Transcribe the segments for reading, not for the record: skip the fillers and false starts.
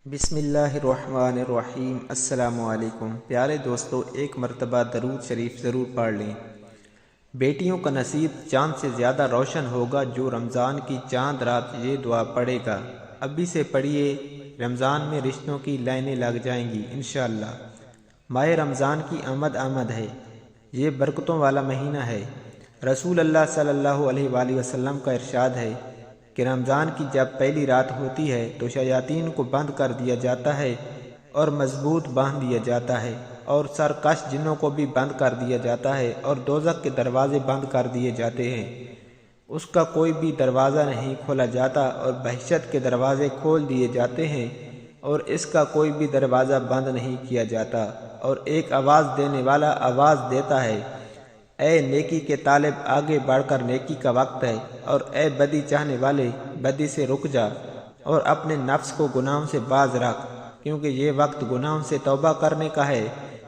بسم اللہ الرحمن الرحیم۔ السلام علیکم پیارے دوستو، ایک مرتبہ درود شریف ضرور پڑھ لیں۔ بیٹیوں کا نصیب چاند سے زیادہ روشن ہوگا جو رمضان کی چاند رات یہ دعا پڑھے گا۔ ابھی سے پڑھیے، رمضان میں رشتوں کی لائنیں لگ جائیں گی انشاءاللہ۔ ماہ رمضان کی آمد ہے، یہ برکتوں والا مہینہ ہے۔ رسول اللہ صلی اللہ علیہ وآلہ وسلم کا ارشاد ہے کہ رمضان کی جب پہلی رات ہوتی ہے تو شیاطین کو بند کر دیا جاتا ہے اور مضبوط باندھ دیا جاتا ہے، اور سرکش جنوں کو بھی بند کر دیا جاتا ہے، اور دوزخ کے دروازے بند کر دیے جاتے ہیں۔ اس کا کوئی بھی دروازہ نہیں کھولا جاتا، اور بہشت کے دروازے کھول دیے جاتے ہیں، اور اس کا کوئی بھی دروازہ بند نہیں کیا جاتا۔ اور ایک آواز دینے والا آواز دیتا ہے، اے نیکی کے طالب، آگے بڑھ کر نیکی کا وقت ہے، اور اے بدی چاہنے والے، بدی سے رک جا اور اپنے نفس کو گناہوں سے باز رکھ، کیونکہ یہ وقت گناہوں سے توبہ کرنے کا ہے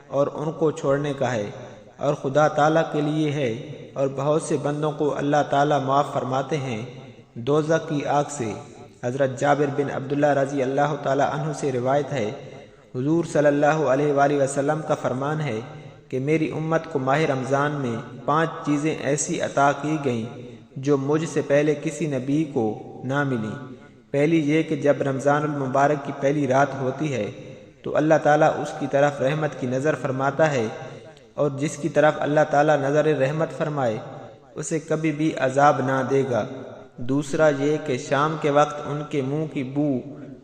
اور ان کو چھوڑنے کا ہے، اور خدا تعالیٰ کے لیے ہے، اور بہت سے بندوں کو اللہ تعالیٰ معاف فرماتے ہیں دوزخ کی آگ سے۔ حضرت جابر بن عبداللہ رضی اللہ تعالیٰ عنہ سے روایت ہے، حضور صلی اللہ علیہ وآلہ وسلم کا فرمان ہے کہ میری امت کو ماہ رمضان میں 5 چیزیں ایسی عطا کی گئیں جو مجھ سے پہلے کسی نبی کو نہ ملیں۔ پہلی یہ کہ جب رمضان المبارک کی پہلی رات ہوتی ہے تو اللہ تعالیٰ اس کی طرف رحمت کی نظر فرماتا ہے، اور جس کی طرف اللہ تعالیٰ نظر رحمت فرمائے اسے کبھی بھی عذاب نہ دے گا۔ دوسرا یہ کہ شام کے وقت ان کے منہ کی بو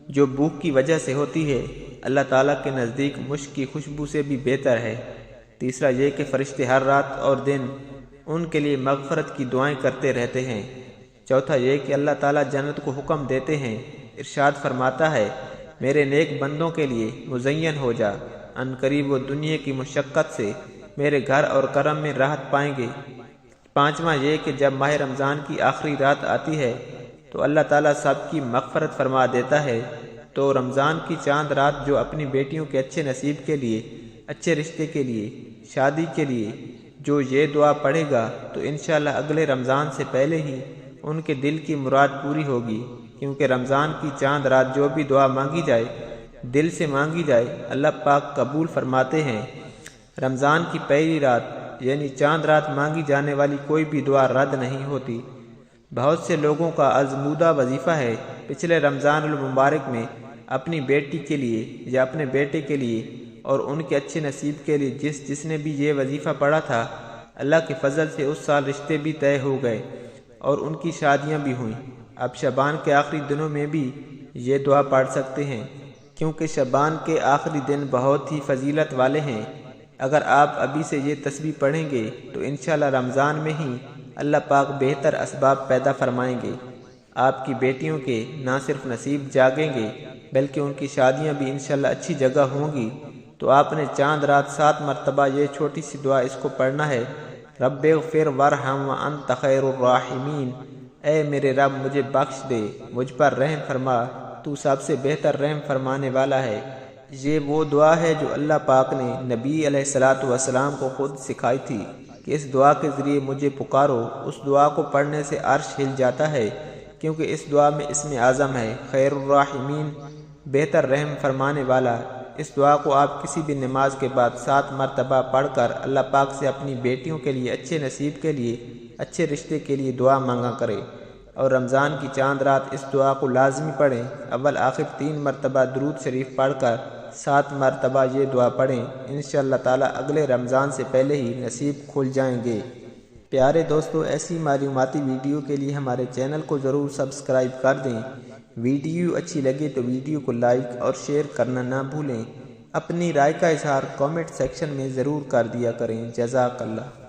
جو بھوک کی وجہ سے ہوتی ہے اللہ تعالیٰ کے نزدیک مشک کی خوشبو سے بھی بہتر ہے۔ تیسرا یہ کہ فرشتے ہر رات اور دن ان کے لیے مغفرت کی دعائیں کرتے رہتے ہیں۔ چوتھا یہ کہ اللہ تعالیٰ جنت کو حکم دیتے ہیں، ارشاد فرماتا ہے، میرے نیک بندوں کے لیے مزین ہو جا، ان قریب وہ دنیا کی مشقت سے میرے گھر اور کرم میں راحت پائیں گے۔ پانچواں یہ کہ جب ماہ رمضان کی آخری رات آتی ہے تو اللہ تعالیٰ سب کی مغفرت فرما دیتا ہے۔ تو رمضان کی چاند رات جو اپنی بیٹیوں کے اچھے نصیب کے لیے، اچھے رشتے کے لیے، شادی کے لیے جو یہ دعا پڑھے گا تو انشاءاللہ اگلے رمضان سے پہلے ہی ان کے دل کی مراد پوری ہوگی، کیونکہ رمضان کی چاند رات جو بھی دعا مانگی جائے، دل سے مانگی جائے، اللہ پاک قبول فرماتے ہیں۔ رمضان کی پہلی رات یعنی چاند رات مانگی جانے والی کوئی بھی دعا رد نہیں ہوتی۔ بہت سے لوگوں کا آزمودہ وظیفہ ہے پچھلے رمضان المبارک میں اپنی بیٹی کے لیے یا اپنے بیٹے کے لیے اور ان کے اچھے نصیب کے لیے جس نے بھی یہ وظیفہ پڑھا تھا، اللہ کے فضل سے اس سال رشتے بھی طے ہو گئے اور ان کی شادیاں بھی ہوئیں۔ اب شعبان کے آخری دنوں میں بھی یہ دعا پڑھ سکتے ہیں، کیونکہ شعبان کے آخری دن بہت ہی فضیلت والے ہیں۔ اگر آپ ابھی سے یہ تسبیح پڑھیں گے تو انشاءاللہ رمضان میں ہی اللہ پاک بہتر اسباب پیدا فرمائیں گے۔ آپ کی بیٹیوں کے نہ صرف نصیب جاگیں گے بلکہ ان کی شادیاں بھی انشاءاللہ اچھی جگہ ہوں گی۔ تو آپ نے چاند رات 7 مرتبہ یہ چھوٹی سی دعا اس کو پڑھنا ہے، رب اغفر وارحم وانت خیر الراحمین، اے میرے رب مجھے بخش دے، مجھ پر رحم فرما، تو سب سے بہتر رحم فرمانے والا ہے۔ یہ وہ دعا ہے جو اللہ پاک نے نبی علیہ الصلوۃ والسلام کو خود سکھائی تھی کہ اس دعا کے ذریعے مجھے پکارو۔ اس دعا کو پڑھنے سے عرش ہل جاتا ہے، کیونکہ اس دعا میں اسم اعظم ہے خیر الراحمین، بہتر رحم فرمانے والا۔ اس دعا کو آپ کسی بھی نماز کے بعد 7 مرتبہ پڑھ کر اللہ پاک سے اپنی بیٹیوں کے لیے، اچھے نصیب کے لیے، اچھے رشتے کے لیے دعا مانگا کریں، اور رمضان کی چاند رات اس دعا کو لازمی پڑھیں۔ اول آخر 3 مرتبہ درود شریف پڑھ کر 7 مرتبہ یہ دعا پڑھیں، انشاءاللہ تعالیٰ اگلے رمضان سے پہلے ہی نصیب کھل جائیں گے۔ پیارے دوستو، ایسی معلوماتی ویڈیو کے لیے ہمارے چینل کو ضرور سبسکرائب کر دیں۔ ویڈیو اچھی لگے تو ویڈیو کو لائک اور شیئر کرنا نہ بھولیں۔ اپنی رائے کا اظہار کامنٹ سیکشن میں ضرور کر دیا کریں۔ جزاک اللہ۔